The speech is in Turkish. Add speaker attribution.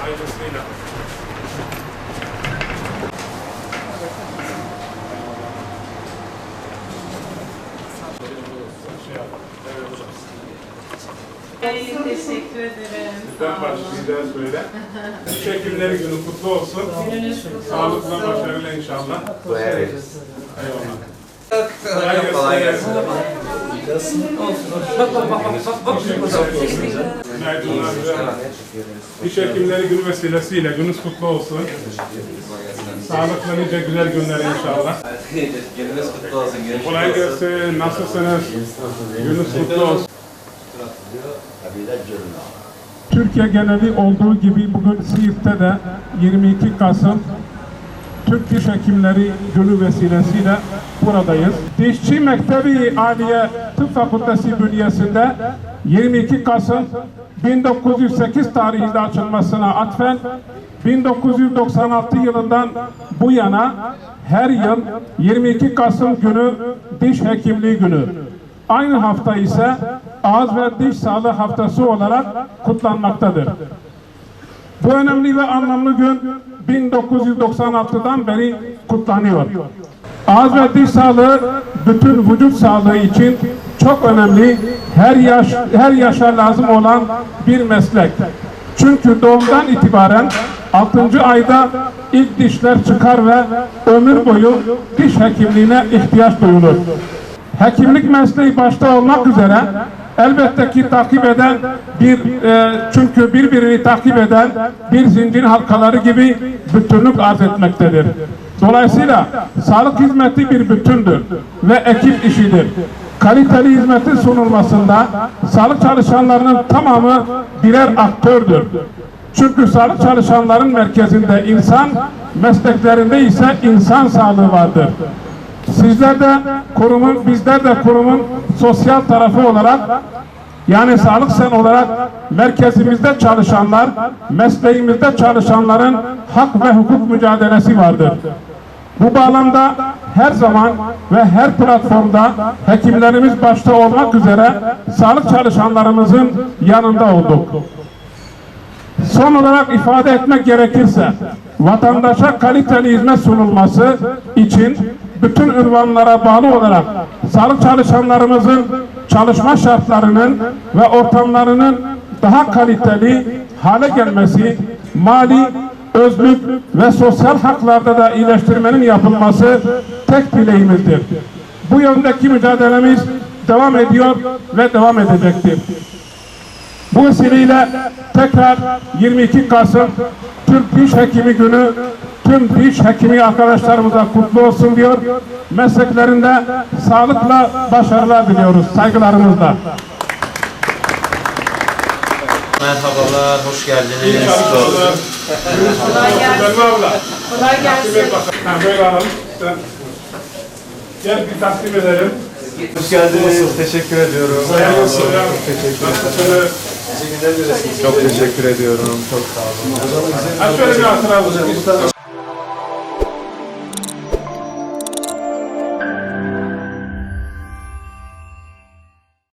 Speaker 1: Hayırlısıyla.
Speaker 2: Teşekkür ederim.
Speaker 1: Lütfen başlayacağız böyle. Diş hekimleri günü kutlu olsun.
Speaker 2: Gününüz kutlu
Speaker 1: Sağlıkla,
Speaker 2: olsun.
Speaker 1: başarıyla inşallah. Eyvallah.
Speaker 3: Kolay gelsin.
Speaker 1: Günaydınlar. Diş hekimleri günü vesilesiyle gününüz kutlu olsun. Sağlıkla nice güzel günler inşallah.
Speaker 3: Gününüz kutlu olsun.
Speaker 1: Kolay gelsin. Nasılsınız? Gününüz kutlu olsun. Türkiye geneli olduğu gibi bugün Siirt'te de 22 Kasım Türk Diş Hekimleri Günü vesilesiyle buradayız. Dişçi Mektebi Aliye Tıp Fakültesi bünyesinde 22 Kasım 1908 tarihinde açılmasına atfen 1996 yılından bu yana her yıl 22 Kasım günü Diş Hekimliği Günü. Aynı hafta ise Ağız ve Diş Sağlığı Haftası olarak kutlanmaktadır. Bu önemli ve anlamlı gün 1996'dan beri kutlanıyor. Ağız ve diş sağlığı bütün vücut sağlığı için çok önemli, her yaşa lazım olan bir meslek. Çünkü doğumdan itibaren 6. ayda ilk dişler çıkar ve ömür boyu diş hekimliğine ihtiyaç duyulur. Hekimlik mesleği başta olmak üzere elbette ki takip eden çünkü birbirini takip eden bir zincir halkaları gibi bütünlük arz etmektedir. Dolayısıyla sağlık hizmeti bir bütündür ve ekip işidir. Kaliteli hizmetin sunulmasında sağlık çalışanlarının tamamı birer aktördür. Çünkü sağlık çalışanların merkezinde insan, mesleklerinde ise insan sağlığı vardır. Sizler de kurumun, bizler de kurumun sosyal tarafı olarak, yani sağlık sen olarak merkezimizde çalışanlar, mesleğimizde çalışanların hak ve hukuk mücadelesi vardır. Bu bağlamda her zaman ve her platformda hekimlerimiz başta olmak üzere sağlık çalışanlarımızın yanında olduk. Son olarak ifade etmek gerekirse, vatandaşa kaliteli hizmet sunulması için bütün ünvanlara bağlı olarak sağlık çalışanlarımızın çalışma şartlarının ve ortamlarının daha kaliteli hale gelmesi, mali, özlük ve sosyal haklarda da iyileştirmenin yapılması tek dileğimizdir. Bu yöndeki mücadelemiz devam ediyor ve devam edecektir. Bu vesileyle tekrar 22 Kasım Türk Diş Hekimi Günü tüm diş hekimi arkadaşlarımıza kutlu olsun diyor. Mesleklerinde sağlıkla başarılar diliyoruz. Saygılarımızla.
Speaker 3: Merhabalar, hoş geldiniz.
Speaker 2: Kolay gelsin. Kolay gelsin.
Speaker 1: Böyle alalım. Gel bir takdim edelim.
Speaker 4: Hoş geldiniz. Teşekkür ediyorum. Çok teşekkür ediyorum. Çok sağ olun.
Speaker 1: Şöyle bir hatıra olsun.